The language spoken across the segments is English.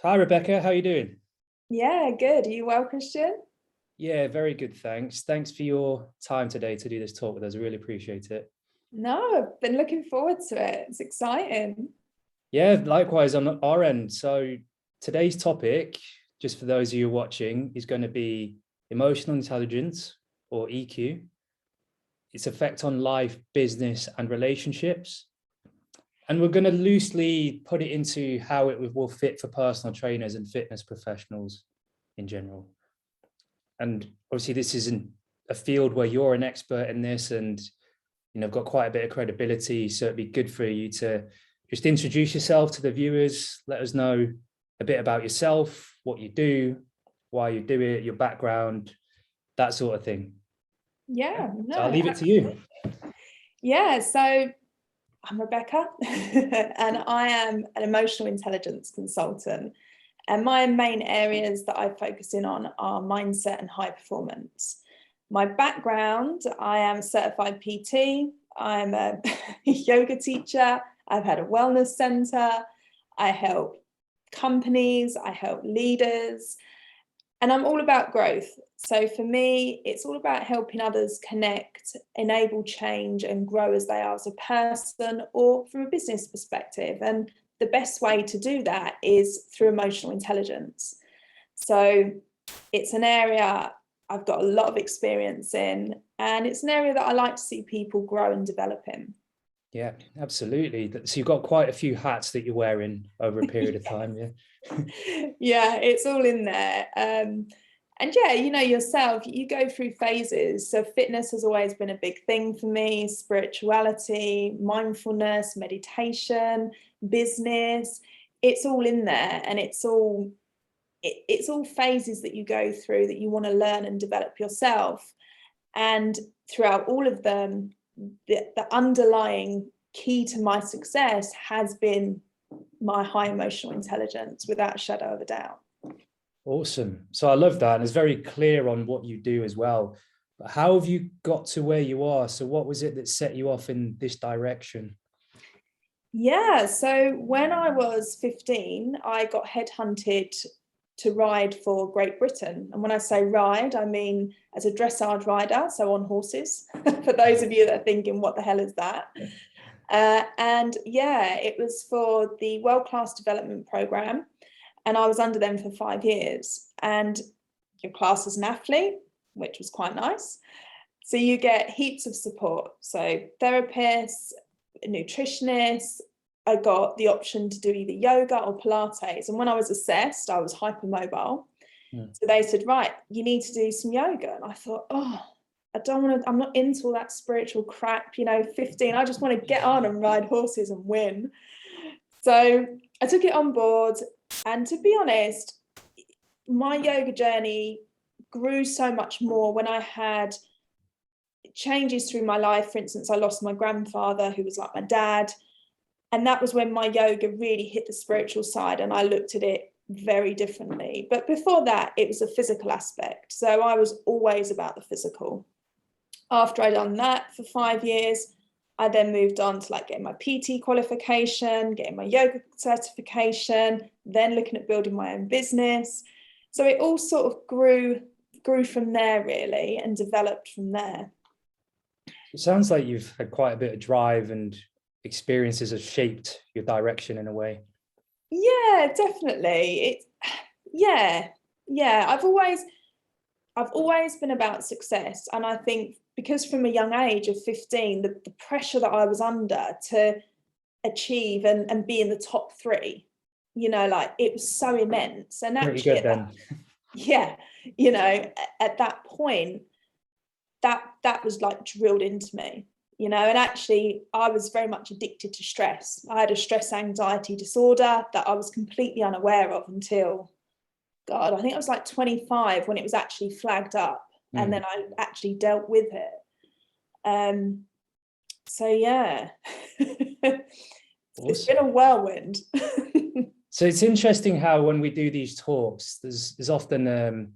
Hi, Rebecca. How are you doing? Yeah, good. Are you well, Christian? Yeah, very good. Thanks. Thanks for your time today to do this talk with us. I really appreciate it. No, I've been looking forward to it. It's exciting. Yeah, likewise on our end. So today's topic, just for those of you watching, is going to be emotional intelligence or EQ, its effect on life, business, and relationships. And we're going to loosely put it into how it will fit for personal trainers and fitness professionals in general. And obviously, this isn't a field where you're an expert in this, and I've got quite a bit of credibility, so it'd be good for you to just introduce yourself to the viewers, let us know a bit about yourself, what you do, why you do it, your background, that sort of thing. Yeah, So no, I'll leave it to absolutely. you. Yeah, so I'm Rebecca and I am an emotional intelligence consultant. And my main areas that I focus in on are mindset and high performance. My background, I am a certified PT, I'm a yoga teacher, I've had a wellness center, I help companies, I help leaders, and I'm all about growth. So for me, it's all about helping others connect, enable change, and grow as they are as a person or from a business perspective. And the best way to do that is through emotional intelligence. So it's an area I've got a lot of experience in, and it's an area that I like to see people grow and develop in. Yeah, absolutely. So you've got quite a few hats that you're wearing over a period of time. Yeah. Yeah, it's all in there. And yeah, you know yourself, you go through phases. So fitness has always been a big thing for me, spirituality, mindfulness, meditation, business. It's all in there, and it's all phases that you go through that you want to learn and develop yourself. And throughout all of them, the underlying key to my success has been my high emotional intelligence, without a shadow of a doubt. Awesome. So I love that. And it's very clear on what you do as well. But how have you got to where you are? So what was it that set you off in this direction? Yeah, so when I was 15, I got headhunted to ride for Great Britain. And when I say ride, I mean as a dressage rider, so on horses, for those of you that are thinking, what the hell is that? And yeah, it was for the World Class Development Programme. And I was under them for 5 years. And you're classed as an athlete, which was quite nice. So you get heaps of support. So therapists, nutritionists. I got the option to do either yoga or Pilates. And when I was assessed, I was hypermobile. Mm. So they said, right, you need to do some yoga. And I thought, oh, I don't want to, I'm not into all that spiritual crap, 15. I just want to get on and ride horses and win. So I took it on board. And to be honest, my yoga journey grew so much more when I had changes through my life. For instance, I lost my grandfather, who was like my dad. And that was when my yoga really hit the spiritual side, and I looked at it very differently. But before that, it was a physical aspect. So I was always about the physical. After I'd done that for 5 years, I then moved on to like getting my PT qualification, getting my yoga certification, then looking at building my own business. So it all sort of grew from there really, and developed from there. It sounds like you've had quite a bit of drive and experiences have shaped your direction in a way. Yeah, definitely. Yeah. I've always been about success. And I think because from a young age of 15, the pressure that I was under to achieve and be in the top three, like it was so immense. And Pretty actually good at that, then. yeah, at that point, that was like drilled into me. And actually I was very much addicted to stress. I had a stress anxiety disorder that I was completely unaware of until, God, I think I was like 25 when it was actually flagged up, and then I actually dealt with it. So yeah, it's been Awesome. a whirlwind. So it's interesting how when we do these talks, there's often a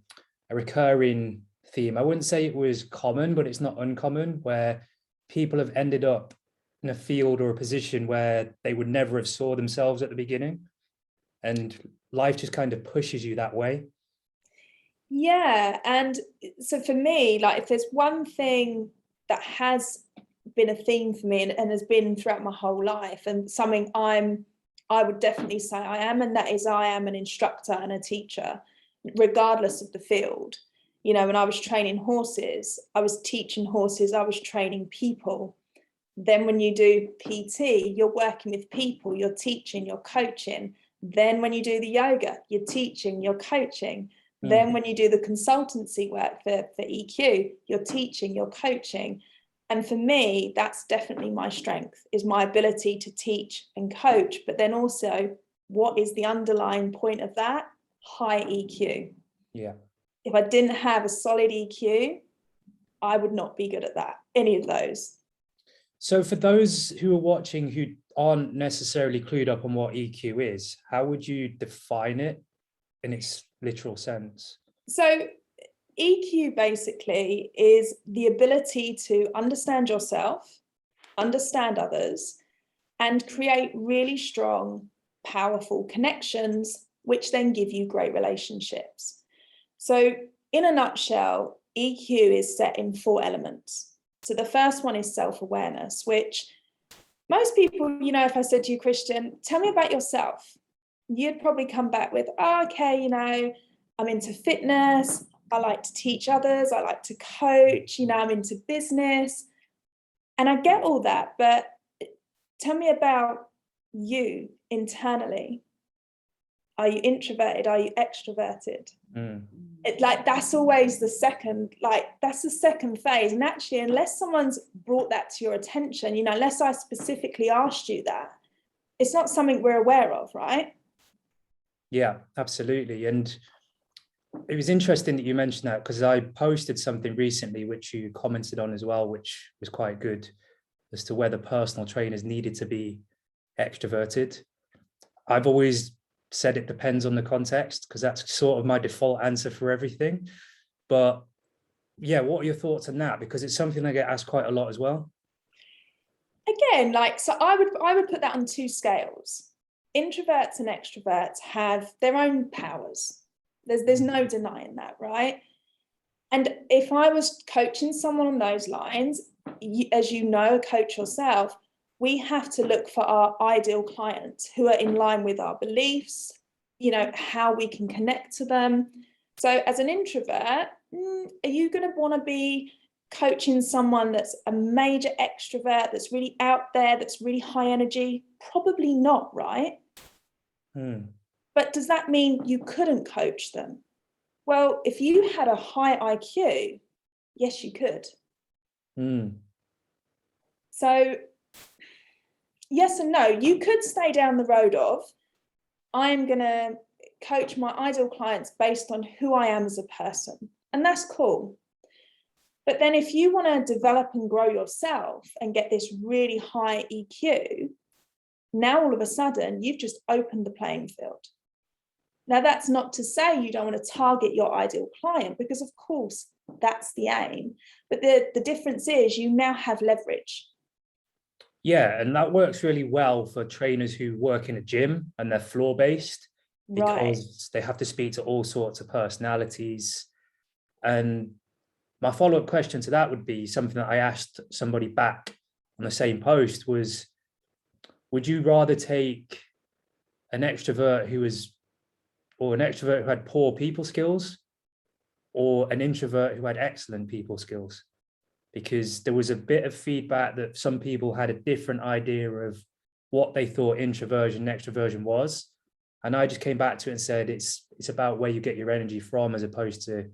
recurring theme. I wouldn't say it was common, but it's not uncommon where people have ended up in a field or a position where they would never have saw themselves at the beginning. and life just kind of pushes you that way. Yeah. And so for me, like if there's one thing that has been a theme for me and has been throughout my whole life, and something I would definitely say I am, and that is I am an instructor and a teacher, regardless of the field. You know, when I was training horses, I was teaching horses, I was training people. Then when you do PT, you're working with people, you're teaching, you're coaching. Then when you do the yoga, you're teaching, you're coaching. Then when you do the consultancy work for EQ, you're teaching, you're coaching. And for me, that's definitely my strength, is my ability to teach and coach. But then also, what is the underlying point of that? High EQ. Yeah. If I didn't have a solid EQ, I would not be good at that, any of those. So for those who are watching who aren't necessarily clued up on what EQ is, how would you define it in its literal sense? So EQ basically is the ability to understand yourself, understand others, and create really strong, powerful connections, which then give you great relationships. So in a nutshell, EQ is set in 4 elements. So the first one is self-awareness, which most people, you know, if I said to you, Christian, tell me about yourself, you'd probably come back with, oh, okay, you know, I'm into fitness, I like to teach others, I like to coach, you know, I'm into business. And I get all that, but tell me about you internally. Are you introverted? Are you extroverted? Like that's always the second, like that's the second phase. And actually, unless someone's brought that to your attention, you know, unless I specifically asked you that, it's not something we're aware of, right? Yeah, absolutely. And it was interesting that you mentioned that, because I posted something recently which you commented on as well, which was quite good, as to whether personal trainers needed to be extroverted. I've always said it depends on the context, because that's sort of my default answer for everything. But yeah, what are your thoughts on that? Because it's something I get asked quite a lot as well. Again, like, so I would put that on 2 scales. Introverts and extroverts have their own powers. There's no denying that, right? And if I was coaching someone on those lines, as you know, coach yourself, we have to look for our ideal clients who are in line with our beliefs, you know, how we can connect to them. So as an introvert, are you going to want to be coaching someone that's a major extrovert, that's really out there, that's really high energy? Probably not, right? But does that mean you couldn't coach them? Well, if you had a high IQ, yes, you could. So yes and no. You could stay down the road of, I'm going to coach my ideal clients based on who I am as a person. And that's cool. But then if you want to develop and grow yourself and get this really high EQ, now all of a sudden you've just opened the playing field. Now, that's not to say you don't want to target your ideal client, because of course that's the aim. But the difference is you now have leverage. Yeah, and that works really well for trainers who work in a gym and they're floor-based, because they have to speak to all sorts of personalities. And my follow-up question to that would be something that I asked somebody back on the same post was, would you rather take an extrovert who had poor people skills, or an introvert who had excellent people skills? Because there was a bit of feedback that some people had a different idea of what they thought introversion and extroversion was. And I just came back to it and said, it's about where you get your energy from, as opposed to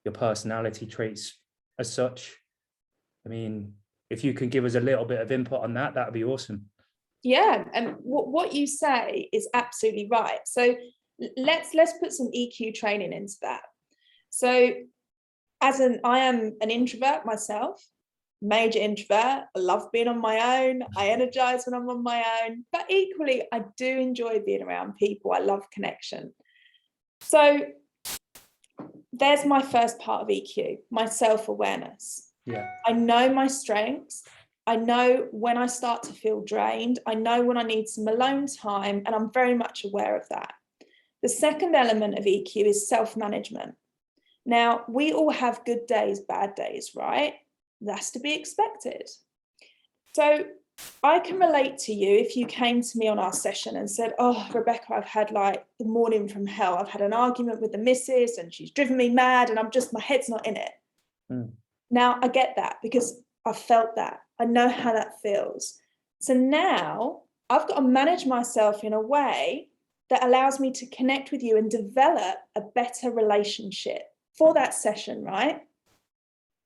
your personality traits as such. I mean, if you can give us a little bit of input on that, that would be awesome. Yeah, and what you say is absolutely right. So let's put some EQ training into that. So I am an introvert myself, major introvert. I love being on my own. I energize when I'm on my own, but equally, I do enjoy being around people. I love connection. So there's my first part of EQ, my self-awareness. Yeah. I know my strengths. I know when I start to feel drained. I know when I need some alone time, and I'm very much aware of that. The second element of EQ is self-management. Now, we all have good days, bad days, right? That's to be expected. So I can relate to you if you came to me on our session and said, oh, Rebecca, I've had like the morning from hell. I've had an argument with the missus and she's driven me mad and my head's not in it. Now, I get that because I've felt that. I know how that feels. So now I've got to manage myself in a way that allows me to connect with you and develop a better relationship for that session, right?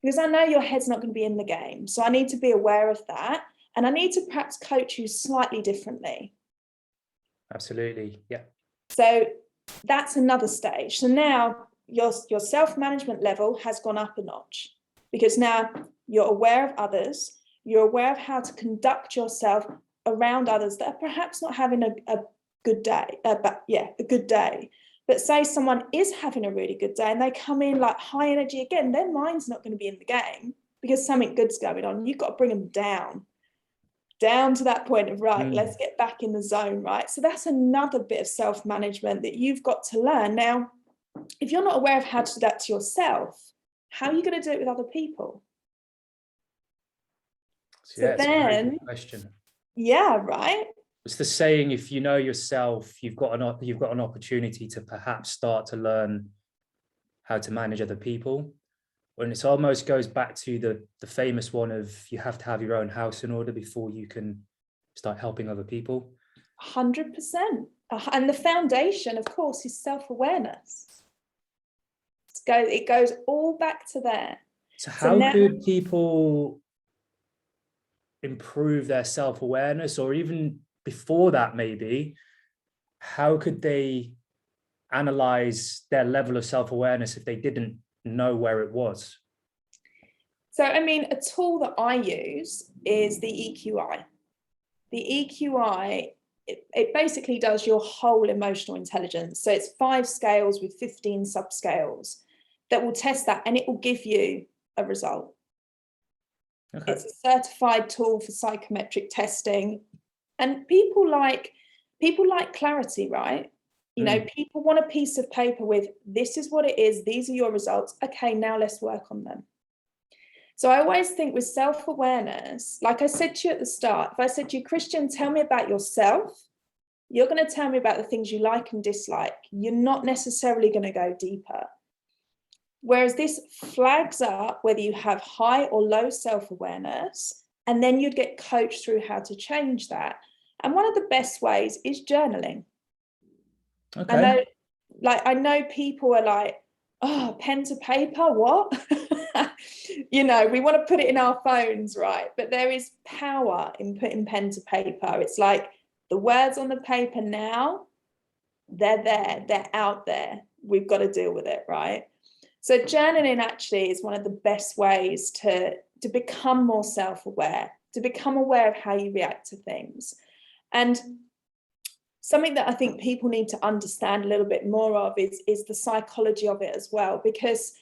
Because I know your head's not going to be in the game. So I need to be aware of that. And I need to perhaps coach you slightly differently. Absolutely. Yeah. So that's another stage. So now your self-management level has gone up a notch because now you're aware of others. You're aware of how to conduct yourself around others that are perhaps not having a good day. A good day. But say someone is having a really good day and they come in like high energy again, their mind's not going to be in the game because something good's going on. You've got to bring them down to that point of, right, let's get back in the zone, right? So that's another bit of self-management that you've got to learn. Now, if you're not aware of how to do that to yourself, how are you going to do it with other people? So yeah, it's a very good question. Yeah, right. It's the saying, if you know yourself, you've got an opportunity to perhaps start to learn how to manage other people. And it almost goes back to the famous one of you have to have your own house in order before you can start helping other people. 100%. And the foundation, of course, is self-awareness. It goes all back to there. So how could people improve their self-awareness, or even before that, maybe, how could they analyze their level of self-awareness if they didn't know where it was? So, I mean, a tool that I use is the EQI. The EQI, it basically does your whole emotional intelligence. So it's 5 scales with 15 subscales that will test that, and it will give you a result. Okay. It's a certified tool for psychometric testing, and people like clarity, right? You know, people want a piece of paper with, this is what it is, these are your results. Okay, now let's work on them. So I always think with self-awareness, like I said to you at the start, if I said to you, Christian, tell me about yourself, you're going to tell me about the things you like and dislike. You're not necessarily going to go deeper. Whereas this flags up whether you have high or low self-awareness, and then you'd get coached through how to change that. And one of the best ways is journaling. Okay. I know people are like, oh, pen to paper, what? You know, we want to put it in our phones, right? But there is power in putting pen to paper. It's like the words on the paper now, they're there, they're out there. We've got to deal with it, right? So journaling actually is one of the best ways to become more self-aware, to become aware of how you react to things. And something that I think people need to understand a little bit more of is the psychology of it as well, because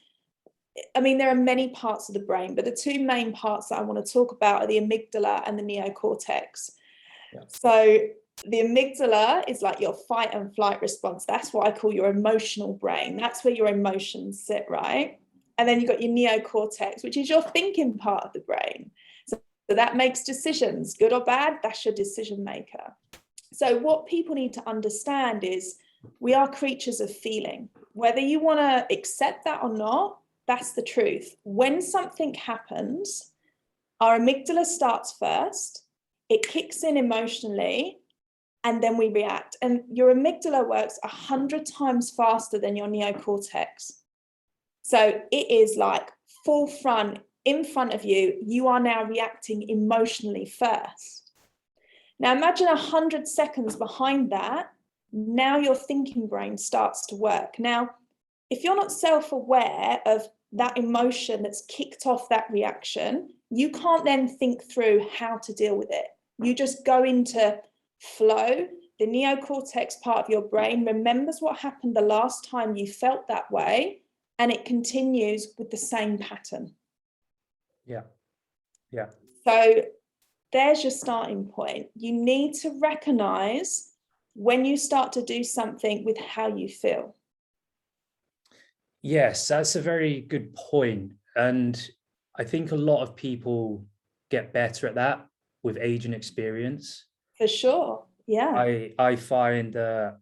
I mean, there are many parts of the brain, but the 2 main parts that I want to talk about are the amygdala and the neocortex. Yeah. So the amygdala is like your fight and flight response. That's what I call your emotional brain. That's where your emotions sit, right? And then you've got your neocortex, which is your thinking part of the brain. So that makes decisions, good or bad, that's your decision maker. So what people need to understand is we are creatures of feeling. Whether you want to accept that or not, that's the truth. When something happens, our amygdala starts first, it kicks in emotionally, and then we react. And your amygdala works 100 times faster than your neocortex. So it is like full front, in front of you, you are now reacting emotionally first. Now imagine 100 seconds behind that, now your thinking brain starts to work. Now, if you're not self-aware of that emotion that's kicked off that reaction, you can't then think through how to deal with it. You just go into flow. The neocortex part of your brain remembers what happened the last time you felt that way, and it continues with the same pattern. Yeah. Yeah. So there's your starting point. You need to recognize when you start to do something with how you feel. Yes, that's a very good point. And I think a lot of people get better at that with age and experience. For sure. Yeah. I find that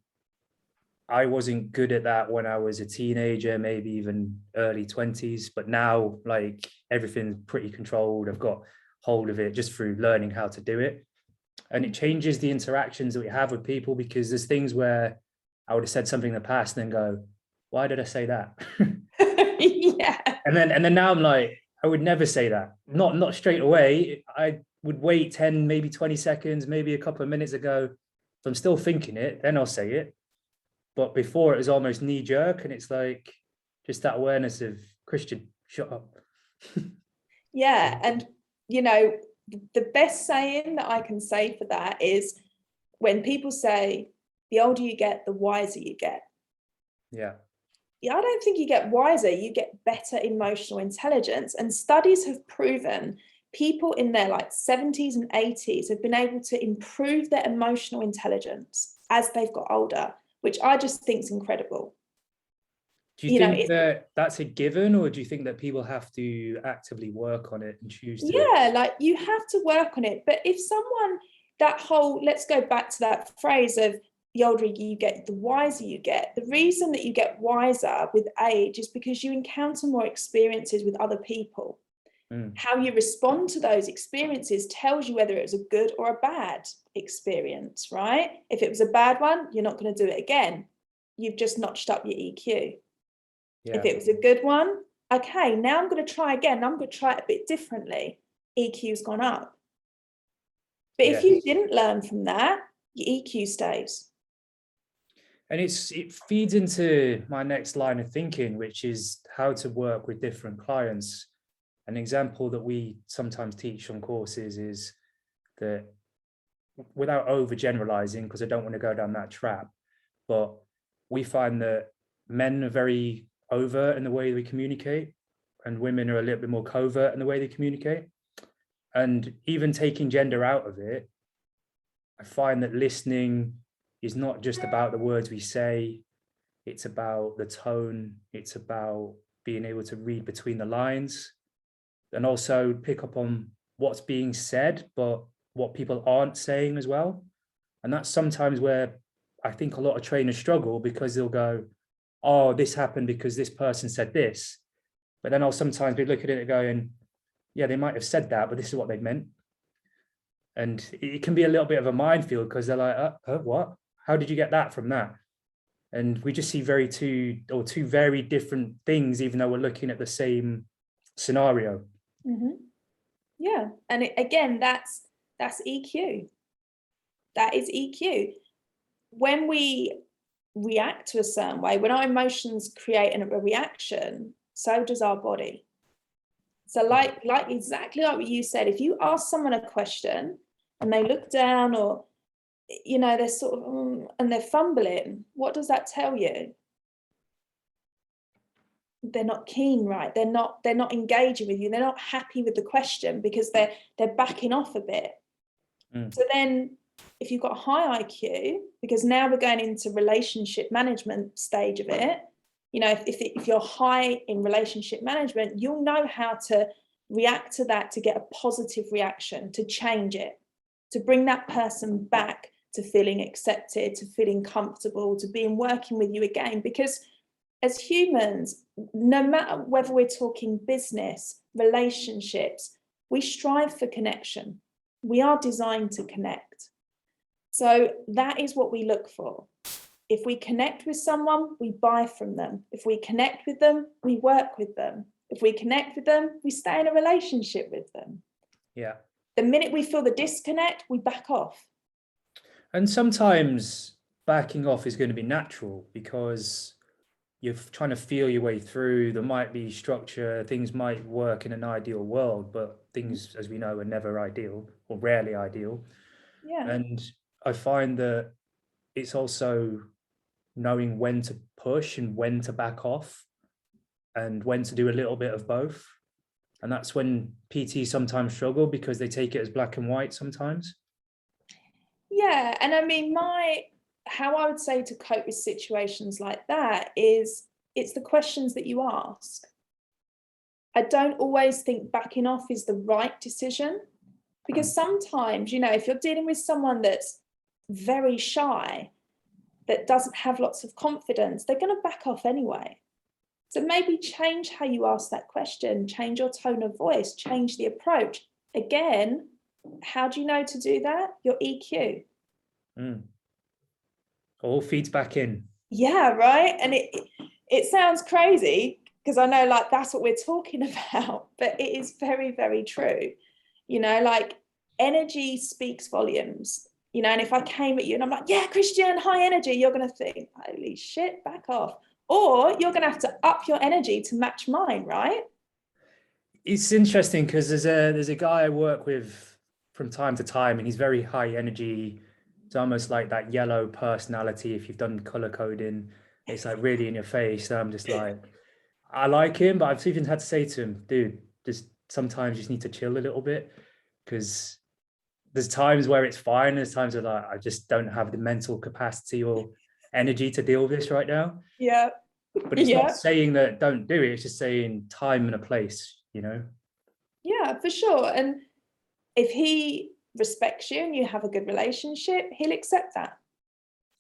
I wasn't good at that when I was a teenager, maybe even early 20s, but now like everything's pretty controlled. I've got hold of it just through learning how to do it. And it changes the interactions that we have with people, because there's things where I would have said something in the past and then go, why did I say that? Yeah. And then now I'm like, I would never say that. Not straight away. I would wait 10, maybe 20 seconds, maybe a couple of minutes ago. If I'm still thinking it, then I'll say it. But before it was almost knee jerk, and it's like just that awareness of, Christian, shut up. Yeah. And, you know, the best saying that I can say for that is when people say, the older you get, the wiser you get. Yeah. Yeah, I don't think you get wiser, you get better emotional intelligence. And studies have proven people in their like 70s and 80s have been able to improve their emotional intelligence as they've got older, which I just think is incredible. Do you think that that's a given, or do you think that people have to actively work on it and choose to? Yeah, like you have to work on it. But if someone, that whole, let's go back to that phrase of the older you get, the wiser you get. The reason that you get wiser with age is because you encounter more experiences with other people. How you respond to those experiences tells you whether it was a good or a bad experience, right? If it was a bad one, you're not going to do it again. You've just notched up your EQ. Yeah. If it was a good one, okay, now I'm going to try again. I'm going to try it a bit differently. EQ's gone up. But if you didn't learn from that, your EQ stays. And it feeds into my next line of thinking, which is how to work with different clients. An example that we sometimes teach on courses is that, without overgeneralizing, because I don't want to go down that trap, but we find that men are very overt in the way we communicate, and women are a little bit more covert in the way they communicate. And even taking gender out of it, I find that listening is not just about the words we say, it's about the tone, it's about being able to read between the lines and also pick up on what's being said, but what people aren't saying as well. And that's sometimes where I think a lot of trainers struggle, because they'll go, oh, this happened because this person said this. But then I'll sometimes be looking at it going, yeah, they might have said that, but this is what they meant. And it can be a little bit of a minefield, because they're like, what? How did you get that from that? And we just see two very different things, even though we're looking at the same scenario. Mm-hmm. Yeah. And again, that's EQ. That is EQ. When we react to a certain way, when our emotions create a reaction, so does our body. So like exactly like what you said, if you ask someone a question and they look down, or you know, they're sort of and they're fumbling, what does that tell you? They're not keen, right? They're not engaging with you. They're not happy with the question, because they're backing off a bit. So then if you've got a high IQ, because now we're going into relationship management stage of it, you know, if you're high in relationship management, you'll know how to react to that, to get a positive reaction, to change it, to bring that person back to feeling accepted, to feeling comfortable, to being working with you again. Because as humans, no matter whether we're talking business, relationships, we strive for connection. We are designed to connect. So that is what we look for. If we connect with someone, we buy from them. If we connect with them, we work with them. If we connect with them, we stay in a relationship with them. Yeah. The minute we feel the disconnect, we back off. And sometimes backing off is going to be natural, because you're trying to feel your way through. There might be structure, things might work in an ideal world, but things, as we know, are never ideal, or rarely ideal. Yeah. And I find that it's also knowing when to push and when to back off, and when to do a little bit of both. And that's when PTs sometimes struggle, because they take it as black and white sometimes. Yeah. And I mean, how I would say to cope with situations like that is it's the questions that you ask. I don't always think backing off is the right decision, because sometimes, you know, if you're dealing with someone that's very shy, that doesn't have lots of confidence, they're going to back off anyway. So maybe change how you ask that question, change your tone of voice, change the approach. Again, how do you know to do that? Your EQ. All feeds back in. Yeah, right. And it sounds crazy because I know like that's what we're talking about, but it is very, very true. You know, like energy speaks volumes, you know, and if I came at you and I'm like, yeah, Christian, high energy, you're going to think, holy shit, back off. Or you're going to have to up your energy to match mine, right? It's interesting because there's a guy I work with from time to time, and he's very high energy. It's almost like that yellow personality. If you've done color coding, it's like really in your face. So I'm just like, I like him, but I've even had to say to him, dude, just sometimes you just need to chill a little bit, because there's times where it's fine. There's times where like, I just don't have the mental capacity or energy to deal with this right now. Yeah. But it's not saying that don't do it. It's just saying time and a place, you know? Yeah, for sure. And if he respects you and you have a good relationship, he'll accept that.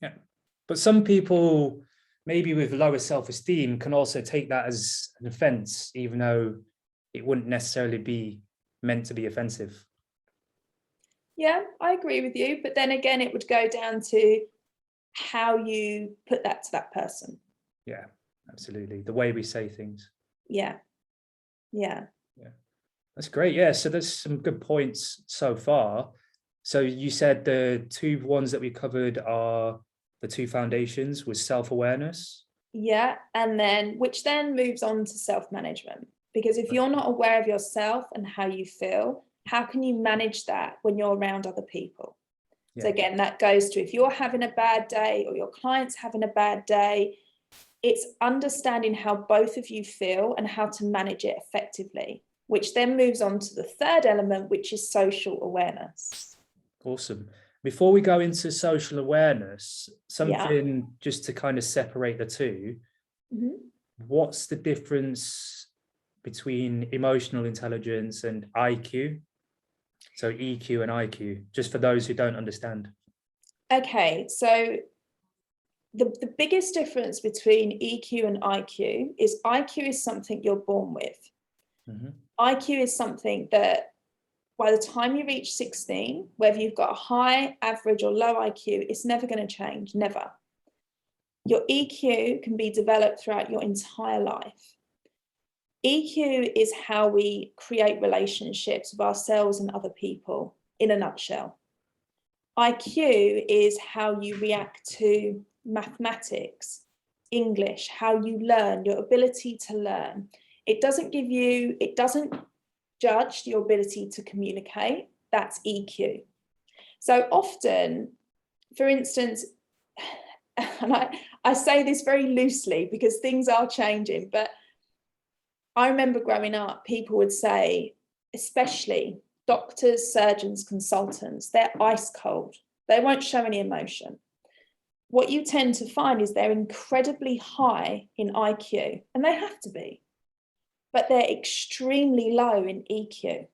Yeah. But some people, maybe with lower self-esteem, can also take that as an offense, even though it wouldn't necessarily be meant to be offensive. Yeah, I agree with you. But then again, it would go down to how you put that to that person. Yeah, absolutely. The way we say things. Yeah. Yeah. Yeah. That's great. Yeah. So there's some good points so far. So you said the two ones that we covered are the two foundations was self-awareness. Yeah. And then, which then moves on to self-management. Because if you're not aware of yourself and how you feel, how can you manage that when you're around other people? Yeah. So again, that goes to if you're having a bad day or your client's having a bad day, it's understanding how both of you feel and how to manage it effectively, which then moves on to the third element, which is social awareness. Awesome. Before we go into social awareness, something just to kind of separate the two, what's the difference between emotional intelligence and IQ? So EQ and IQ, just for those who don't understand. Okay, so the biggest difference between EQ and IQ is something you're born with. IQ is something that by the time you reach 16, whether you've got a high, average, or low IQ, it's never going to change, never. Your EQ can be developed throughout your entire life. EQ is how we create relationships with ourselves and other people, in a nutshell. IQ is how you react to mathematics, English, how you learn, your ability to learn. It doesn't judge your ability to communicate. That's EQ. So often, for instance, and I say this very loosely because things are changing, but I remember growing up, people would say, especially doctors, surgeons, consultants, they're ice cold. They won't show any emotion. What you tend to find is they're incredibly high in IQ, and they have to be, but they're extremely low in EQ.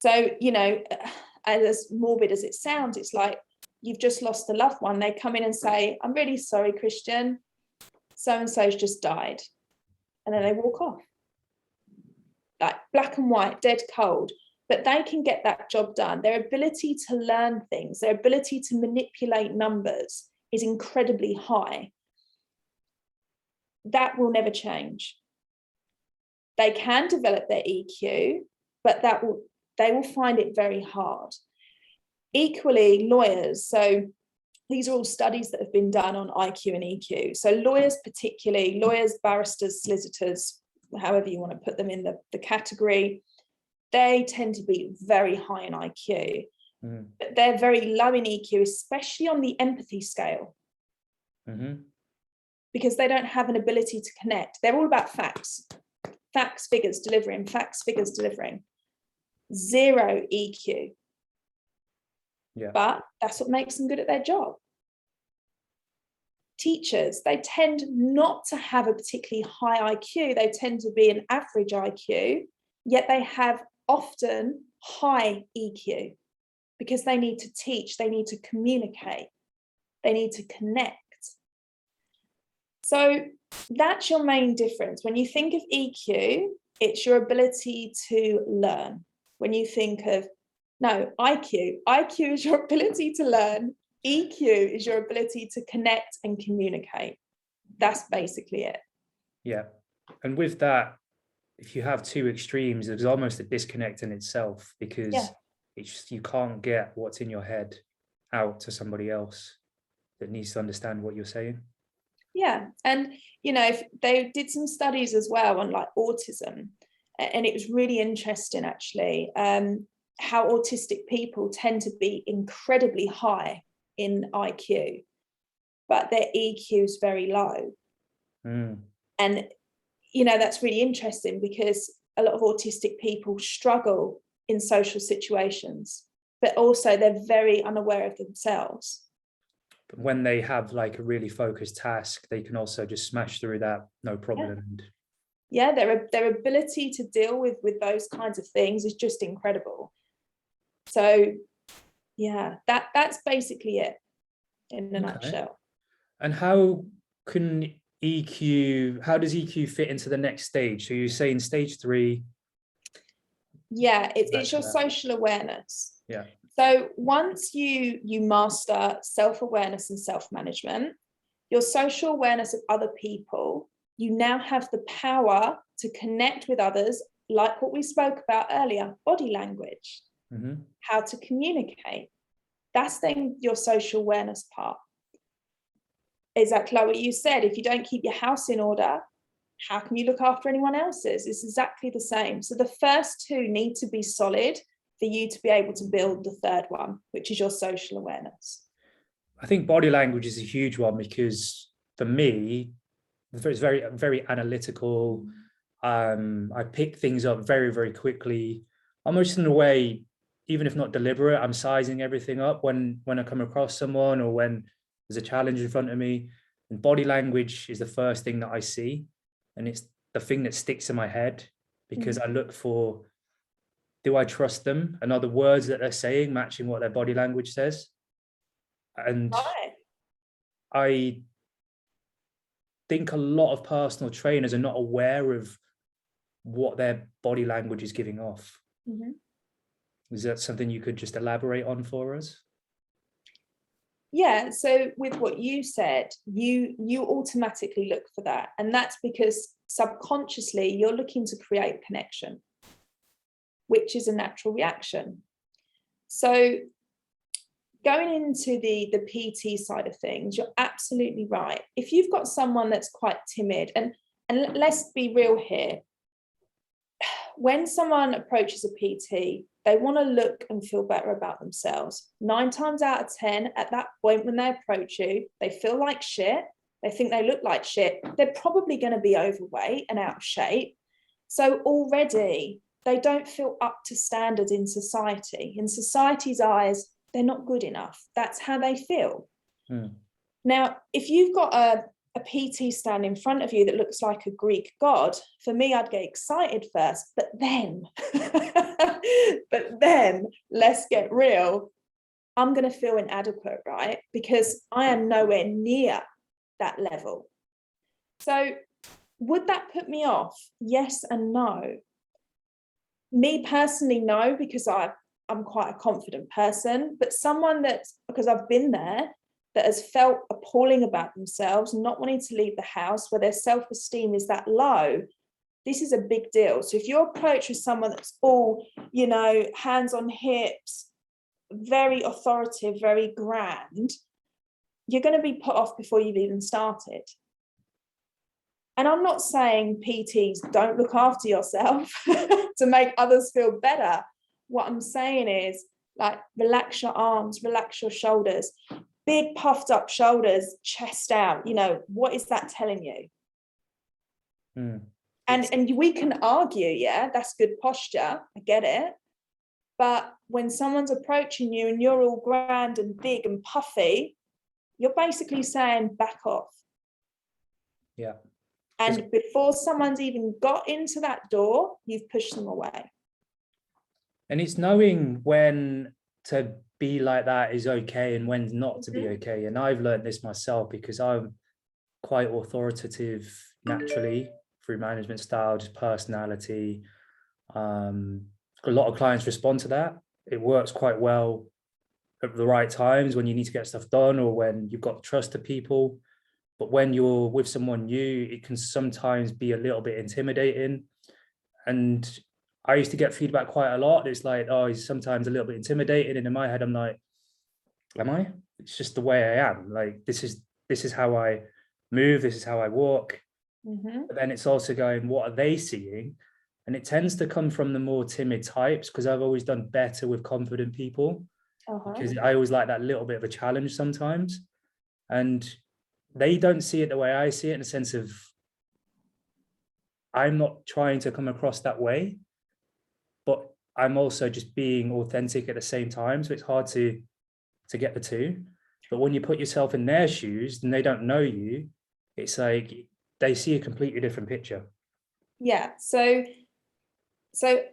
So, you know, as morbid as it sounds, it's like you've just lost a loved one. They come in and say, I'm really sorry, Christian, so-and-so's just died. And then they walk off. Like black and white, dead cold. But they can get that job done. Their ability to learn things, their ability to manipulate numbers is incredibly high. That will never change. They can develop their EQ, but they will find it very hard. Equally, lawyers. So these are all studies that have been done on IQ and EQ. So lawyers, particularly, lawyers, barristers, solicitors, however you want to put them in the category, they tend to be very high in IQ, but they're very low in EQ, especially on the empathy scale, because they don't have an ability to connect. They're all about facts, figures, delivering, facts, figures, delivering. Zero EQ. Yeah. But that's what makes them good at their job. teachers, they tend not to have a particularly high IQ. They tend to be an average IQ, yet they have often high EQ because they need to teach, they need to communicate, they need to connect. So that's your main difference. When you think of EQ, it's your ability to learn. When you think of, no, IQ is your ability to learn. EQ is your ability to connect and communicate. That's basically it. Yeah. And with that, if you have two extremes, there's almost a disconnect in itself, because it's just, you can't get what's in your head out to somebody else that needs to understand what you're saying. Yeah. And, if they did some studies as well on like autism, and it was really interesting actually, how autistic people tend to be incredibly high in IQ, but their EQ is very low. And that's really interesting, because a lot of autistic people struggle in social situations, but also they're very unaware of themselves. But when they have like a really focused task, they can also just smash through that, no problem. Yeah, their ability to deal with those kinds of things is just incredible. So yeah, that's basically it in a nutshell. And how does EQ fit into the next stage? So you're saying stage 3. Yeah, it's your social awareness. Yeah. So once you master self-awareness and self-management, your social awareness of other people, you now have the power to connect with others, like what we spoke about earlier, body language, how to communicate. That's then your social awareness part. Exactly like what you said, if you don't keep your house in order, how can you look after anyone else's? It's exactly the same. So the first two need to be solid for you to be able to build the third one, which is your social awareness. I think body language is a huge one, because for me, it's very, very analytical. I pick things up very, very quickly, almost in a way, even if not deliberate, I'm sizing everything up when I come across someone or when there's a challenge in front of me. And body language is the first thing that I see. And it's the thing that sticks in my head, because I look for, do I trust them? And are the words that they're saying matching what their body language says? And I think a lot of personal trainers are not aware of what their body language is giving off. Is that something you could just elaborate on for us? Yeah, so with what you said, you automatically look for that. And that's because subconsciously you're looking to create connection, which is a natural reaction. So going into the PT side of things, you're absolutely right. If you've got someone that's quite timid, and let's be real here, when someone approaches a PT, they want to look and feel better about themselves. 9 times out of 10, at that point when they approach you, they feel like shit. They think they look like shit. They're probably going to be overweight and out of shape. So already they don't feel up to standard in society. In society's eyes, they're not good enough. That's how they feel. Now, if you've got a PT stand in front of you that looks like a Greek god, for me, I'd get excited first, but then let's get real. I'm going to feel inadequate, right? Because I am nowhere near that level. So would that put me off? Yes and no. Me personally, no, because I'm quite a confident person, but someone because I've been there, that has felt appalling about themselves, not wanting to leave the house, where their self-esteem is that low, this is a big deal. So if you're approached with someone that's all, hands on hips, very authoritative, very grand, you're going to be put off before you've even started. And I'm not saying PTs don't look after yourself to make others feel better. What I'm saying is, like, relax your arms, relax your shoulders. Big puffed up shoulders, chest out, what is that telling you? And we can argue, yeah, that's good posture, I get it. But when someone's approaching you and you're all grand and big and puffy, you're basically saying back off. Yeah. And before someone's even got into that door, you've pushed them away. And it's knowing when to be like that is okay and when not to be okay. And I've learned this myself because I'm quite authoritative naturally through management style, just personality. A lot of clients respond to that. It works quite well at the right times when you need to get stuff done or when you've got trust of people. But when you're with someone new, it can sometimes be a little bit intimidating. And I used to get feedback quite a lot. It's like, oh, he's sometimes a little bit intimidating. And in my head, I'm like, am I? It's just the way I am. Like, this is how I move. This is how I walk. But then it's also going, what are they seeing? And it tends to come from the more timid types because I've always done better with confident people because I always like that little bit of a challenge sometimes. And they don't see it the way I see it in a sense of I'm not trying to come across that way, but I'm also just being authentic at the same time. So it's hard to get the two. But when you put yourself in their shoes and they don't know you, it's like they see a completely different picture. Yeah. So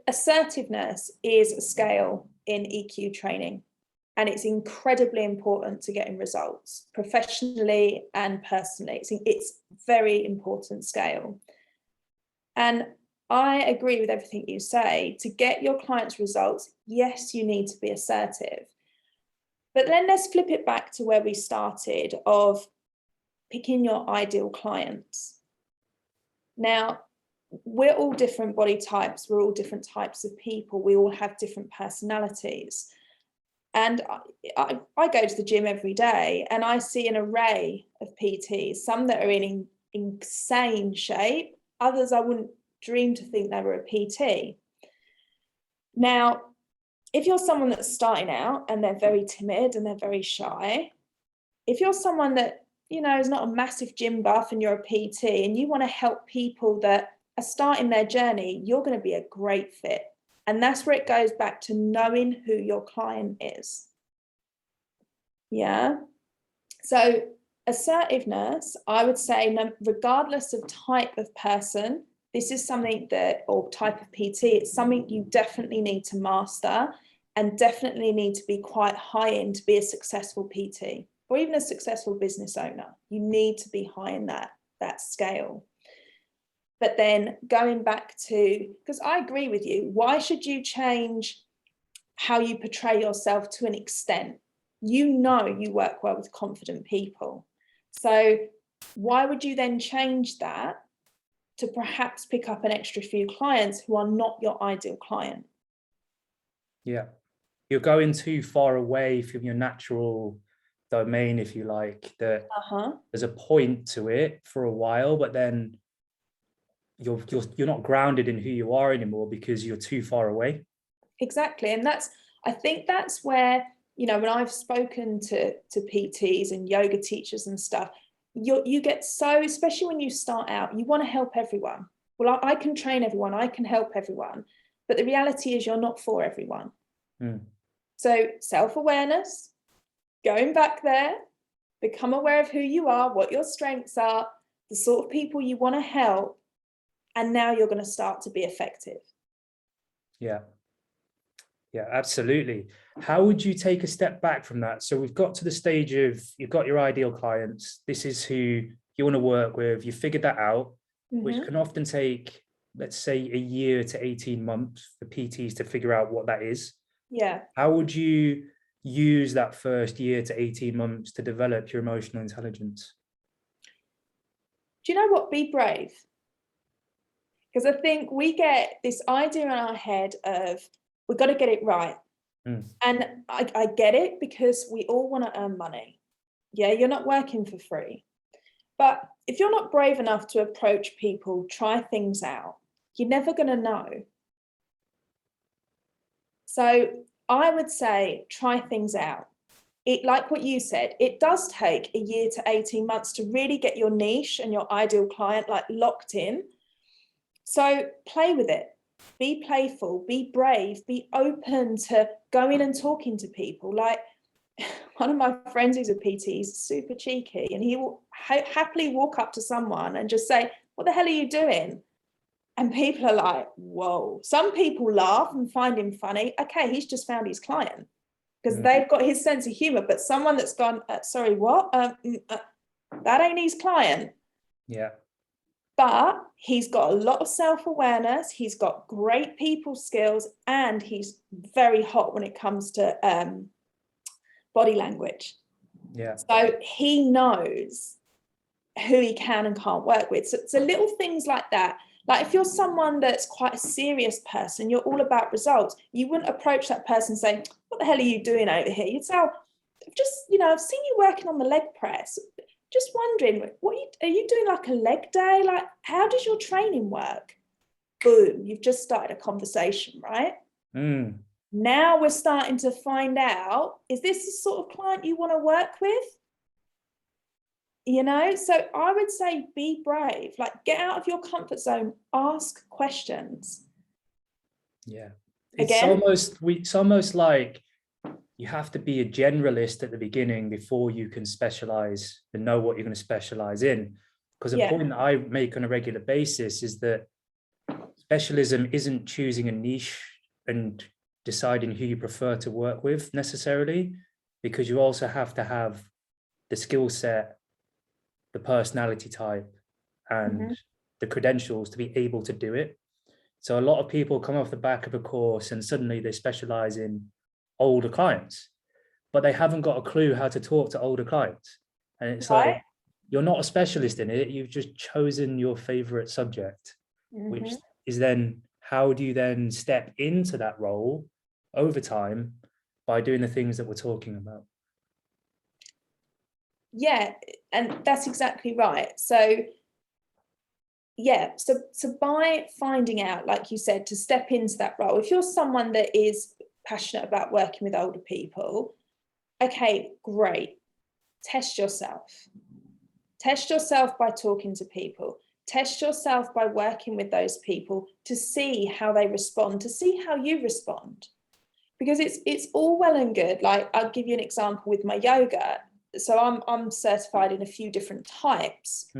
assertiveness is a scale in EQ training. And it's incredibly important to getting results professionally and personally. It's very important scale. And I agree with everything you say. To get your clients results, yes, you need to be assertive. But then let's flip it back to where we started of picking your ideal clients. Now, we're all different body types. We're all different types of people. We all have different personalities. And I go to the gym every day and I see an array of PTs, some that are in insane shape, others I wouldn't dream to think they were a PT. Now, if you're someone that's starting out and they're very timid and they're very shy, if you're someone that, you know, is not a massive gym buff and you're a PT and you want to help people that are starting their journey, you're going to be a great fit. And that's where it goes back to knowing who your client is. Yeah. So assertiveness, I would say, regardless of type of person, this is something that, or type of PT, it's something you definitely need to master and definitely need to be quite high in to be a successful PT or even a successful business owner. You need to be high in that scale. But then going back to, because I agree with you, why should you change how you portray yourself to an extent? You know you work well with confident people. So why would you then change that to perhaps pick up an extra few clients who are not your ideal client? Yeah. You're going too far away from your natural domain, if you like, that there's a point to it for a while, but then you're not grounded in who you are anymore because you're too far away. Exactly. And I think that's where, you know, when I've spoken to PTs and yoga teachers and stuff, you get so, especially when you start out, you want to help everyone. Well, I can train everyone, I can help everyone, but the reality is you're not for everyone. So self-awareness, going back there, become aware of who you are, what your strengths are, the sort of people you want to help, and now you're going to start to be effective. Yeah. Yeah, absolutely. How would you take a step back from that? So we've got to the stage of you've got your ideal clients. This is who you want to work with. You figured that out, which can often take, let's say, a year to 18 months for PTs to figure out what that is. Yeah. How would you use that first year to 18 months to develop your emotional intelligence? Do you know what? Be brave. Because I think we get this idea in our head of we've got to get it right. And I get it because we all want to earn money. Yeah, you're not working for free. But if you're not brave enough to approach people, try things out, you're never going to know. So I would say try things out. It, like what you said, it does take a year to 18 months to really get your niche and your ideal client like locked in. So play with it. Be playful, be brave, be open to going and talking to people. Like one of my friends who's a PT is super cheeky, and he will happily walk up to someone and just say, "What the hell are you doing?" And people are like, whoa. Some people laugh and find him funny. Okay, he's just found his client because they've got his sense of humor. But someone that's gone, sorry, what? That ain't his client. Yeah. But he's got a lot of self-awareness. He's got great people skills, and he's very hot when it comes to body language. Yeah. So he knows who he can and can't work with. So little things like that. Like if you're someone that's quite a serious person, you're all about results, you wouldn't approach that person saying, "What the hell are you doing over here?" You'd say, "Oh, I've seen you working on the leg press. Just wondering, are you doing like a leg day? Like, how does your training work?" Boom, you've just started a conversation, right? Now we're starting to find out, is this the sort of client you want to work with? So I would say be brave, like get out of your comfort zone, ask questions. Yeah. It's almost like you have to be a generalist at the beginning before you can specialize and know what you're going to specialize in. Because a point that I make on a regular basis is that specialism isn't choosing a niche and deciding who you prefer to work with necessarily, because you also have to have the skill set, the personality type, and the credentials to be able to do it. So a lot of people come off the back of a course and suddenly they specialize in older clients, but they haven't got a clue how to talk to older clients. And it's like, you're not a specialist in it. You've just chosen your favorite subject, which is then, how do you then step into that role over time by doing the things that we're talking about? Yeah, and that's exactly right. So by finding out, like you said, to step into that role, if you're someone that is passionate about working with older people, okay, great. Test yourself by talking to people, test yourself by working with those people to see how they respond, to see how you respond. Because it's all well and good. Like, I'll give you an example with my yoga. So I'm certified in a few different types.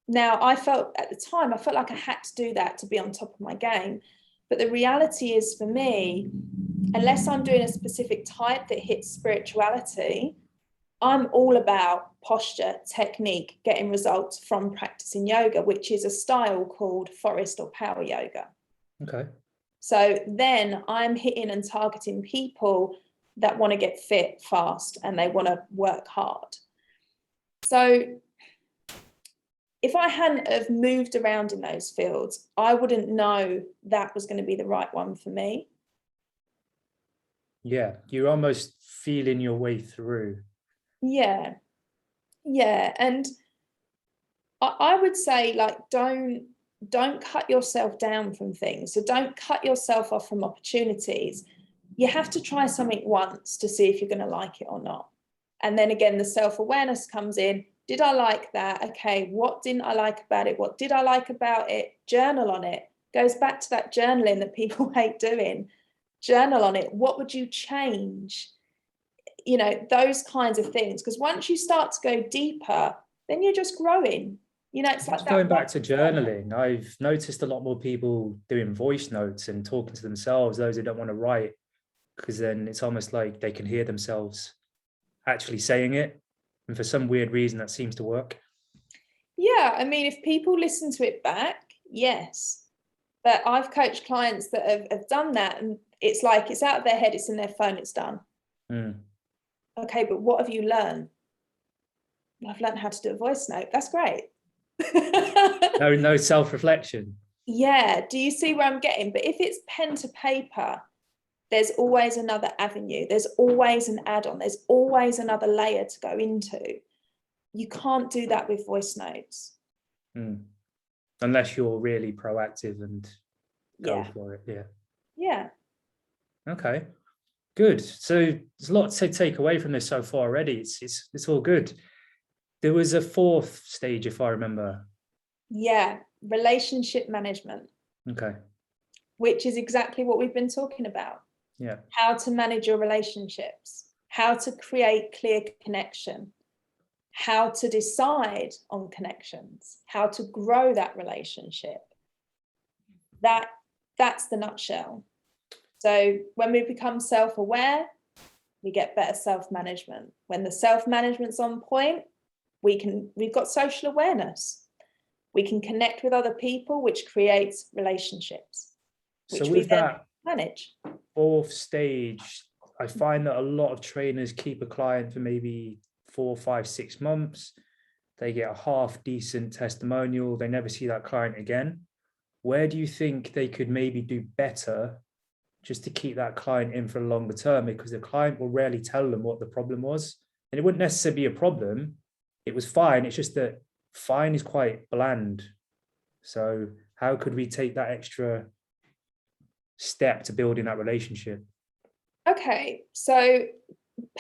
Now, I felt like I had to do that to be on top of my game. But the reality is, for me, unless I'm doing a specific type that hits spirituality, I'm all about posture, technique, getting results from practicing yoga, which is a style called forest or power yoga. Okay. So then I'm hitting and targeting people that want to get fit fast and they want to work hard. So if I hadn't have moved around in those fields, I wouldn't know that was going to be the right one for me. Yeah, you're almost feeling your way through. Yeah. And I would say, like, don't cut yourself down from things. So don't cut yourself off from opportunities. You have to try something once to see if you're going to like it or not. And then again, the self-awareness comes in. Did I like that? Okay, what didn't I like about it? What did I like about it? Journal on it. Goes back to that journaling that people hate doing. Journal on it. What would you change? Those kinds of things. Because once you start to go deeper, then you're just growing. It's like that. Going back to journaling, I've noticed a lot more people doing voice notes and talking to themselves, those who don't want to write, because then it's almost like they can hear themselves actually saying it. And for some weird reason, that seems to work. Yeah, I mean, if people listen to it back, yes. But I've coached clients that have done that, and it's like it's out of their head, it's in their phone, it's done. Okay, but what have you learned? I've learned how to do a voice note. That's great. No self-reflection. Yeah, do you see where I'm getting? But if it's pen to paper, there's always another avenue. There's always an add-on. There's always another layer to go into. You can't do that with voice notes. Unless you're really proactive and go for it. Yeah. Okay, good. So there's a lot to take away from this so far already. It's all good. There was a fourth stage, if I remember. Yeah, relationship management. Okay. Which is exactly what we've been talking about. Yeah. How to manage your relationships. how to create clear connection, how to decide on connections, how to grow that relationship. That's the nutshell. So when we become self-aware, we get better self-management. When the self-management's on point, we've got social awareness. We can connect with other people, which creates relationships, which So we with then that manage. fourth stage, I find that a lot of trainers keep a client for maybe 4, 5, 6 months. They get a half decent testimonial. They never see that client again. Where do you think they could maybe do better just to keep that client in for a longer term? Because the client will rarely tell them what the problem was. And it wouldn't necessarily be a problem. It was fine. It's just that fine is quite bland. So how could we take that extra step to building that relationship? Okay, so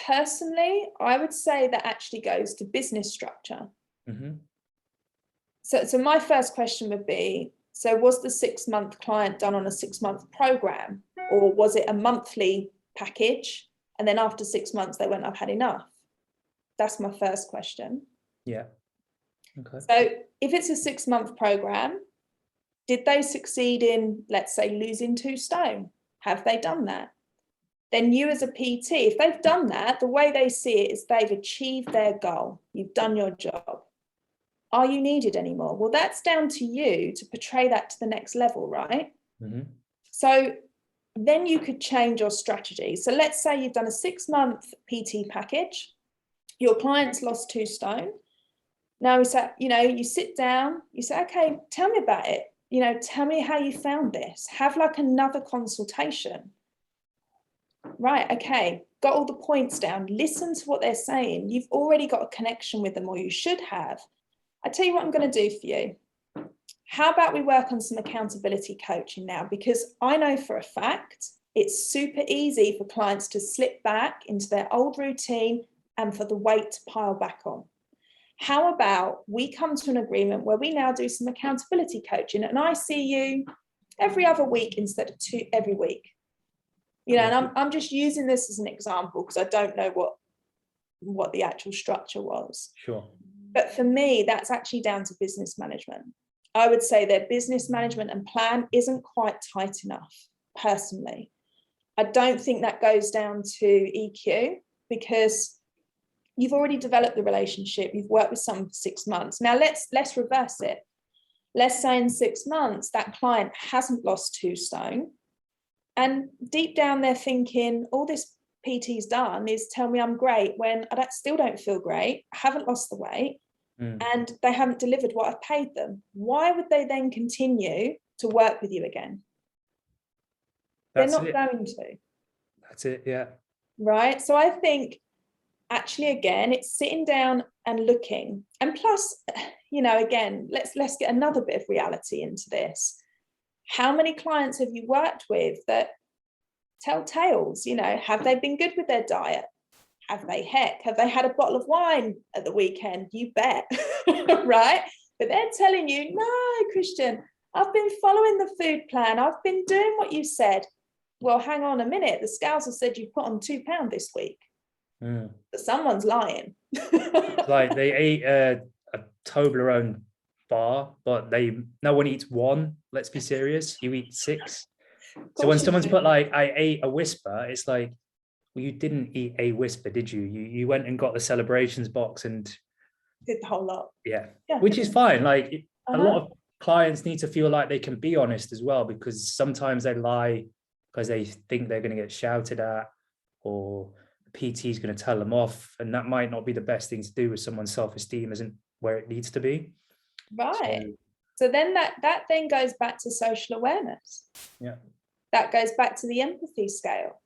personally, I would say that actually goes to business structure. Mm-hmm. So my first question would be, so was the 6-month client done on a 6-month program, or was it a monthly package? And then after 6 months, they went, I've had enough. That's my first question. Yeah. Okay. So if it's a 6-month program, did they succeed in, let's say, losing 2 stone? Have they done that? Then you as a PT, if they've done that, the way they see it is they've achieved their goal. You've done your job. Are you needed anymore? Well, that's down to you to portray that to the next level, right? Mm-hmm. So then you could change your strategy. So let's say you've done a 6-month PT package. Your client's lost 2 stone. Now you sit down, you say, okay, tell me about it. Tell me how you found this. Have like another consultation. Right, okay, got all the points down. Listen to what they're saying. You've already got a connection with them, or you should have. I tell you what I'm going to do for you. How about we work on some accountability coaching now? Because I know for a fact it's super easy for clients to slip back into their old routine and for the weight to pile back on. How about we come to an agreement where we now do some accountability coaching, and I see you every other week instead of 2 every week. And I'm just using this as an example because I don't know what the actual structure was. Sure. But for me, that's actually down to business management. I would say their business management and plan isn't quite tight enough, personally. I don't think that goes down to EQ, because you've already developed the relationship. You've worked with someone for 6 months. Now let's reverse it. Let's say in 6 months, that client hasn't lost 2 stone. And deep down, they're thinking, all this PT's done is tell me I'm great when still don't feel great, I haven't lost the weight, and they haven't delivered what I've paid them. Why would they then continue to work with you again? They're not going to. That's it, yeah. Right? So I think, actually, again, it's sitting down and looking. And plus, again, let's get another bit of reality into this. How many clients have you worked with that tell tales? Have they been good with their diet? Have they had a bottle of wine at the weekend? You bet. Right? But they're telling you, no, Christian, I've been following the food plan. I've been doing what you said. Well, hang on a minute. The scales have said you've put on 2 pounds this week. But someone's lying. Like they ate a Toblerone bar, but no one eats 1. Let's be serious. You eat 6. So when someone's put like, I ate a Whisper, it's like, well, you didn't eat a Whisper, did you? You went and got the celebrations box and did the whole lot. Yeah. Which is fine. Like a lot of clients need to feel like they can be honest as well, because sometimes they lie because they think they're going to get shouted at, or PT is going to tell them off, and that might not be the best thing to do with someone's self-esteem isn't where it needs to be. Right. So then that then goes back to social awareness. Yeah. That goes back to the empathy scale.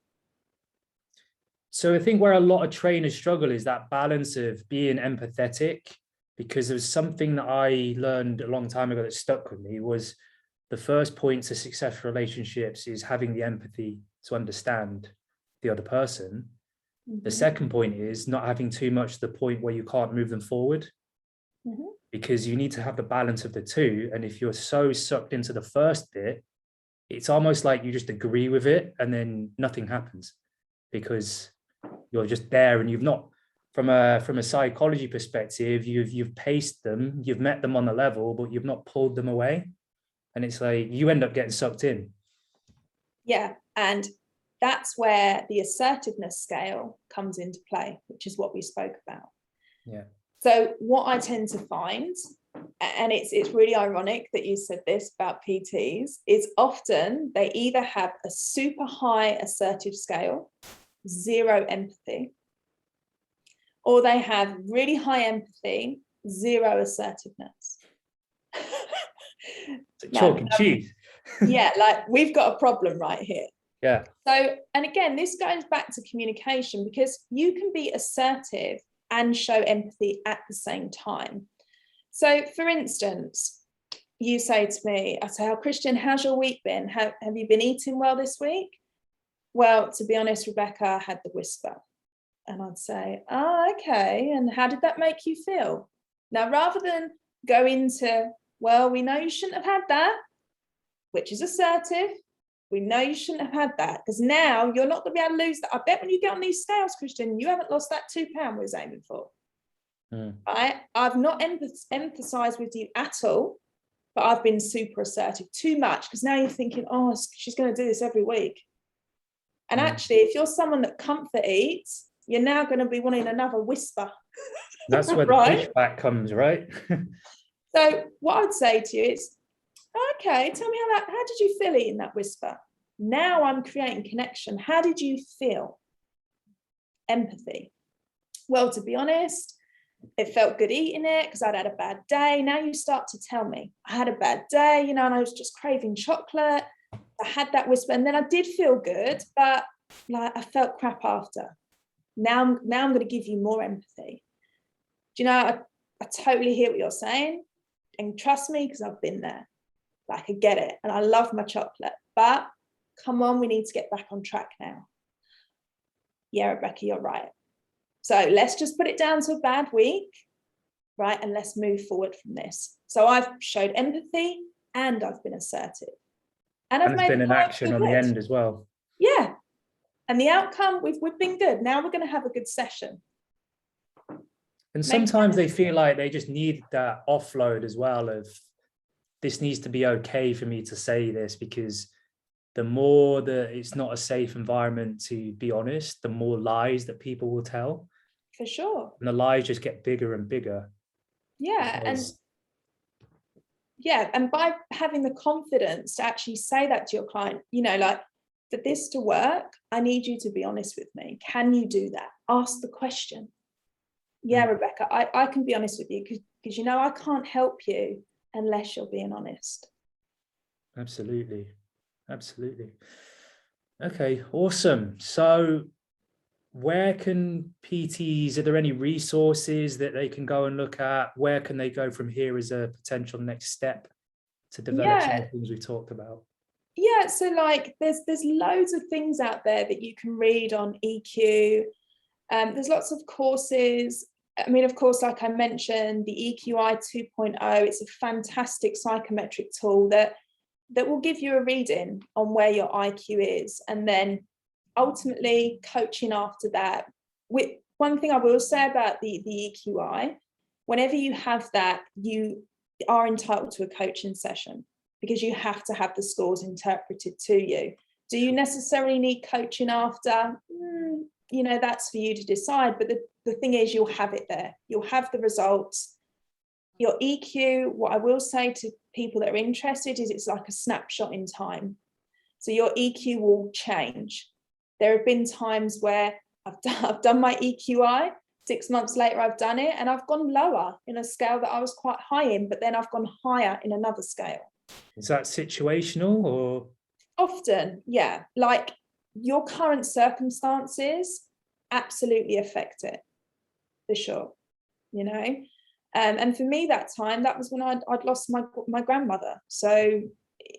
So I think where a lot of trainers struggle is that balance of being empathetic, because there's something that I learned a long time ago that stuck with me was the first point to successful relationships is having the empathy to understand the other person. The second point is not having too much to the point where you can't move them forward, because you need to have the balance of the two. And if you're so sucked into the first bit, it's almost like you just agree with it and then nothing happens, because You're just there, and you've not, from a psychology perspective, you've paced them, you've met them on the level, but you've not pulled them away. And it's like you end up getting sucked in. Yeah. And that's where the assertiveness scale comes into play, which is what we spoke about. Yeah. So what I tend to find, and it's really ironic that you said this about PTs, is often they either have a super high assertive scale, 0 empathy, or they have really high empathy, 0 assertiveness. Chalk and cheese. Yeah, like we've got a problem right here. Yeah. So, and again, this goes back to communication, because you can be assertive and show empathy at the same time. So, for instance, you say to me, I say, "Oh, Christian, how's your week been? Have you been eating well this week?" "Well, to be honest, Rebecca, I had the whisper." And I'd say, "Oh, okay. And how did that make you feel?" Now, rather than go into, "Well, we know you shouldn't have had that," which is assertive. We know you shouldn't have had that, because now you're not going to be able to lose that. I bet when you get on these scales, Christian, you haven't lost that £2 we was aiming for. Right? I've not emphasized with you at all, but I've been super assertive, too much, because now you're thinking, "Oh, she's going to do this every week." And actually, if you're someone that comfort eats, you're now going to be wanting another whisper. That's where the pushback comes, right? So what I would say to you is, "Okay, tell me how did you feel eating that whisper?" Now I'm creating connection. How did you feel? Empathy. "Well, to be honest, it felt good eating it because I'd had a bad day." Now you start to tell me, "I had a bad day, and I was just craving chocolate. I had that whisper, and then I did feel good, but like I felt crap after." Now I'm going to give you more empathy. Do you know, I totally hear what you're saying, and trust me, because I've been there. Like, I get it, and I love my chocolate, but come on, we need to get back on track now. "Yeah, Rebecca, you're right. So let's just put it down to a bad week, right? And let's move forward from this." So I've showed empathy and I've been assertive. And I've it's made been an action on the end as well. Yeah. And the outcome, we've been good. Now we're going to have a good session. And sometimes they feel like they just need that offload as well of, this needs to be okay for me to say this, because the more that it's not a safe environment to be honest, the more lies that people will tell. For sure. And the lies just get bigger and bigger. Yeah. And by having the confidence to actually say that to your client, like, for this to work, I need you to be honest with me. Can you do that? Ask the question. "Yeah, Rebecca, I can be honest with you, because I can't help you unless you're being honest." Absolutely. Okay, awesome. So where can PTs, are there any resources that they can go and look at? Where can they go from here as a potential next step to develop some of the things we've talked about? Yeah, so like there's loads of things out there that you can read on EQ. There's lots of courses. I mean, of course, like I mentioned, the EQI 2.0, it's a fantastic psychometric tool that will give you a reading on where your IQ is, and then ultimately coaching after that. One thing I will say about the EQI, whenever you have that, you are entitled to a coaching session, because you have to have the scores interpreted to you. Do you necessarily need coaching after? That's for you to decide. But the thing is, you'll have it there. You'll have the results. Your EQ, what I will say to people that are interested is, it's like a snapshot in time. So your EQ will change. There have been times where I've done my EQI, 6 months later I've done it, and I've gone lower in a scale that I was quite high in, but then I've gone higher in another scale. Is that situational or? Often, yeah. Like, your current circumstances absolutely affect it, for sure. And for me, that time, that was when I'd lost my grandmother. So,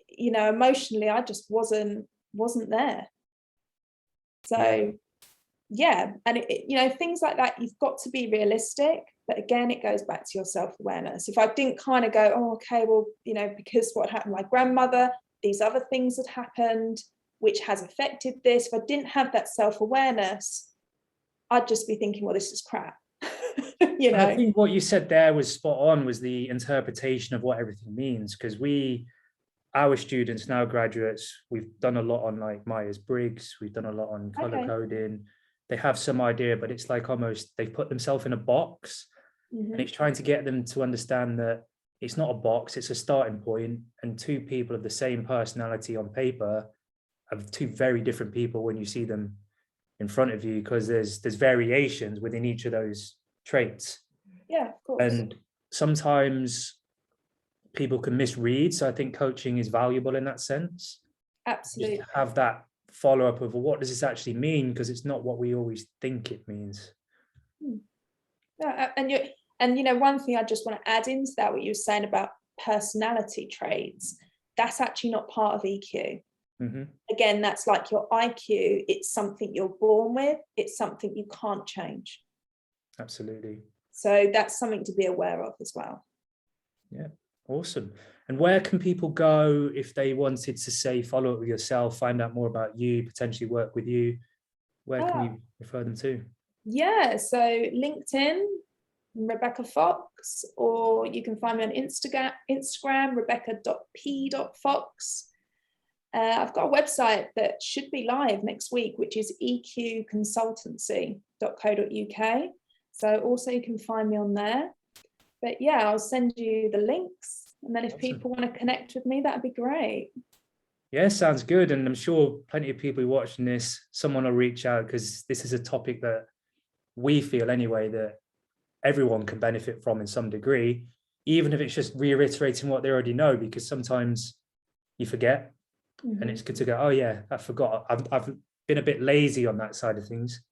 emotionally, I just wasn't there. So, yeah. And things like that, you've got to be realistic. But again, it goes back to your self-awareness. If I didn't kind of go, "Oh, okay, well, because what happened to my grandmother, these other things had happened, which has affected this." If I didn't have that self-awareness, I'd just be thinking, well, this is crap. I think what you said there was spot on, was the interpretation of what everything means. Because our students, now graduates, we've done a lot on like Myers-Briggs, we've done a lot on color coding. They have some idea, but it's like almost they've put themselves in a box. And it's trying to get them to understand that it's not a box, it's a starting point, and two people of the same personality on paper are two very different people when you see them in front of you, because there's variations within each of those traits. Yeah, of course. And sometimes people can misread. So I think coaching is valuable in that sense. Absolutely. Just have that follow-up of, well, what does this actually mean? Because it's not what we always think it means. Yeah, and one thing I just want to add into that, what you were saying about personality traits, that's actually not part of EQ. Again, that's like your IQ. It's something you're born with. It's something you can't change. Absolutely. So that's something to be aware of as well. Yeah. Awesome. And where can people go if they wanted to, say, follow up with yourself, find out more about you, potentially work with you? Where can you refer them to? Yeah, so LinkedIn, Rebecca Fox, or you can find me on Instagram, rebecca.p.fox. I've got a website that should be live next week, which is eqconsultancy.co.uk. So also you can find me on there. But yeah, I'll send you the links. And then if people want to connect with me, that'd be great. Yeah, sounds good. And I'm sure plenty of people watching this, someone will reach out, because this is a topic that we feel anyway that everyone can benefit from in some degree, even if it's just reiterating what they already know, because sometimes you forget. And it's good to go, oh yeah, I forgot. I've been a bit lazy on that side of things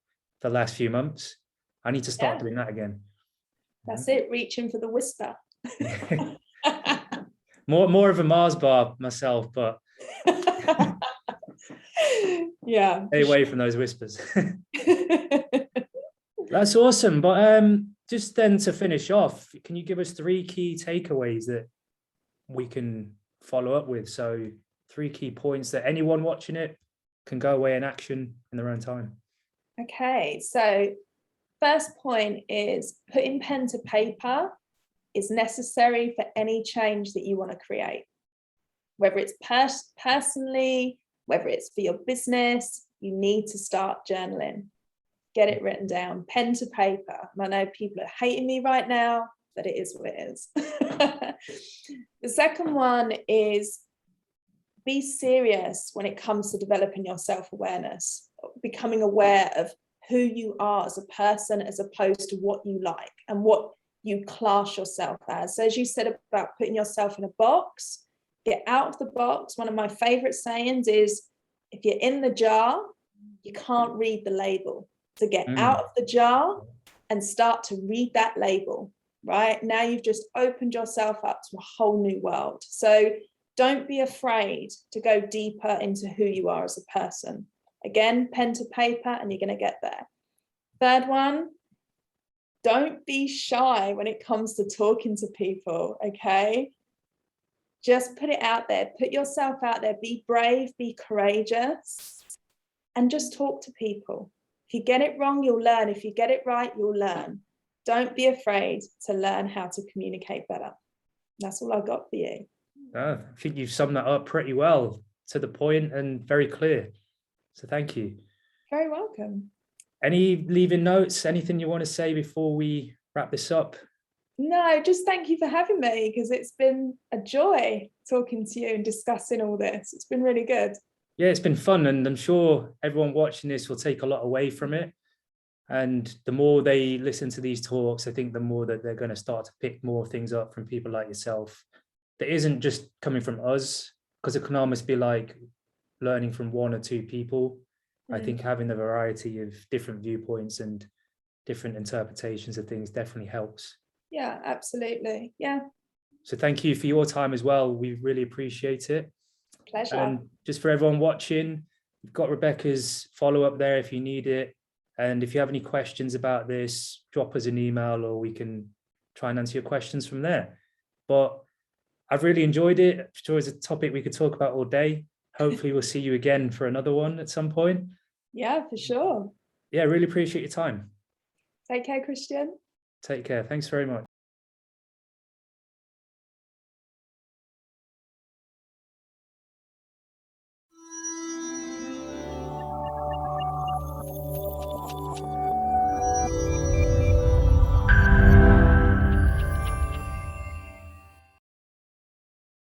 for the last few months. I need to start doing that again. That's it, reaching for the whisper. more of a Mars bar myself, but yeah, stay away from those whispers. That's awesome. But just then to finish off, can you give us 3 key takeaways that we can follow up with? So 3 key points that anyone watching it can go away in action in their own time. Okay, so first point is putting pen to paper is necessary for any change that you want to create. Whether it's personally, whether it's for your business, you need to start journaling. Get it written down, pen to paper. I know people are hating me right now, but it is what it is. The second one is be serious when it comes to developing your self-awareness, becoming aware of who you are as a person, as opposed to what you like and what you class yourself as. So as you said about putting yourself in a box, get out of the box. One of my favorite sayings is, if you're in the jar, you can't read the label. So get out of the jar and start to read that label, right? Now you've just opened yourself up to a whole new world. So don't be afraid to go deeper into who you are as a person. Again, pen to paper, and you're going to get there. Third one, don't be shy when it comes to talking to people, okay? Just put it out there. Put yourself out there. Be brave, be courageous, and just talk to people. If you get it wrong, you'll learn. If you get it right, you'll learn. Don't be afraid to learn how to communicate better. That's all I've got for you. I think you've summed that up pretty well, to the point and very clear. So thank you. Very welcome. Any leaving notes, anything you want to say before we wrap this up? No, just thank you for having me, because it's been a joy talking to you and discussing all this. It's been really good. Yeah, it's been fun, and I'm sure everyone watching this will take a lot away from it. And the more they listen to these talks, I think the more that they're going to start to pick more things up from people like yourself. That isn't just coming from us, because it can almost be like learning from 1 or 2 people. I think having the variety of different viewpoints and different interpretations of things definitely helps. Yeah, absolutely. Yeah. So thank you for your time as well. We really appreciate it. Pleasure. And just for everyone watching, you've got Rebecca's follow-up there if you need it. And if you have any questions about this, drop us an email, or we can try and answer your questions from there. But I've really enjoyed it. I'm sure it's a topic we could talk about all day. Hopefully we'll see you again for another one at some point. Yeah, for sure. yeah, really appreciate your time. Take care, Christian. Take care. Thanks very much.